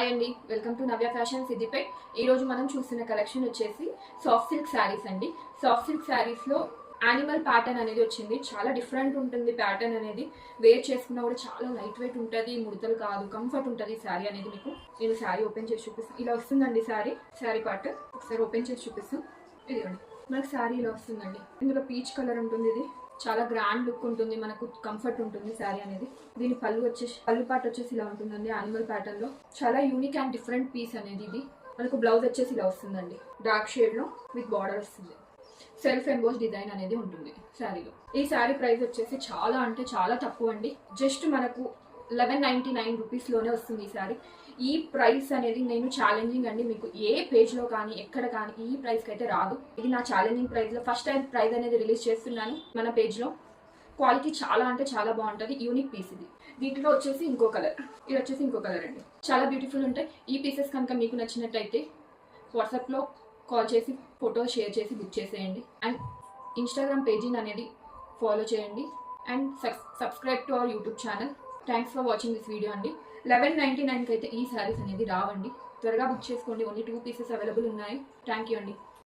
Hi అండి, welcome to Navya fashion Siddipet. ఈరోజు మనం చూస్తున్న కలెక్షన్ వచ్చేసి సాఫ్ట్ సిల్క్ శారీస్ అండి. సాఫ్ట్ సిల్క్ శారీస్లో యానిమల్ ప్యాటర్న్ అనేది వచ్చింది. చాలా డిఫరెంట్ ఉంటుంది ప్యాటర్న్ అనేది. వేర్ చేసుకున్నా కూడా చాలా లైట్ వెయిట్ ఉంటుంది, ముడతలు కాదు, కంఫర్ట్ ఉంటుంది శారీ అనేది. మీకు నేను శారీ ఓపెన్ చేసి చూపిస్తాను. ఇలా వస్తుందండి శారీ పార్ట్. ఒకసారి ఓపెన్ చేసి చూపిస్తాను. ఇదిగోండి, మనకు శారీ ఇలా వస్తుందండి. ఇందులో పీచ్ కలర్ ఉంటుంది. ఇది చాలా గ్రాండ్ లుక్ ఉంటుంది, మనకు కంఫర్ట్ ఉంటుంది శారీ అనేది. దీని పళ్ళు పార్ట్ వచ్చేసి ఇలా ఉంటుందండి. యానిమల్ ప్యాటర్న్ లో చాలా యూనిక్ అండ్ డిఫరెంట్ పీస్ అనేది. ఇది మనకు బ్లౌజ్ వచ్చేసి ఇలా వస్తుందండి, డార్క్ షేడ్ లో విత్ బార్డర్ వస్తుంది. సెల్ఫ్ ఎంబోస్ డిజైన్ అనేది ఉంటుంది శారీలో. ఈ శారీ ప్రైస్ వచ్చేసి చాలా అంటే చాలా తక్కువ అండి. జస్ట్ మనకు 1199 రూపీస్లోనే వస్తుంది ఈ శారీ. ఈ ప్రైస్ అనేది నేను ఛాలెంజింగ్ అండి. మీకు ఏ పేజ్లో కానీ ఎక్కడ కానీ ఈ ప్రైస్కి అయితే రాదు. ఇది నా ఛాలెంజింగ్ ప్రైస్లో ఫస్ట్ టైం ప్రైస్ అనేది రిలీజ్ చేస్తున్నాను మన పేజ్లో. క్వాలిటీ చాలా అంటే చాలా బాగుంటుంది, యూనిక్ పీస్ ఇది. వీటిలో వచ్చేసి ఇంకో కలర్, ఇది వచ్చేసి ఇంకో కలర్ అండి. చాలా బ్యూటిఫుల్ ఉంటాయి. ఈ పీసెస్ కనుక మీకు నచ్చినట్టయితే వాట్సాప్లో కాల్ చేసి ఫోటో షేర్ చేసి బుక్ చేసేయండి. అండ్ ఇన్స్టాగ్రామ్ పేజీని అనేది ఫాలో చేయండి. And subscribe to our YouTube channel. Thanks for watching this video అండి. 1199కి అయితే ఈ శారీస్ అనేది రావండి. త్వరగా బుక్ చేసుకోండి. ఓన్లీ 2 పీసెస్ అవైలబుల్ ఉన్నాయి. థ్యాంక్ యూ అండి.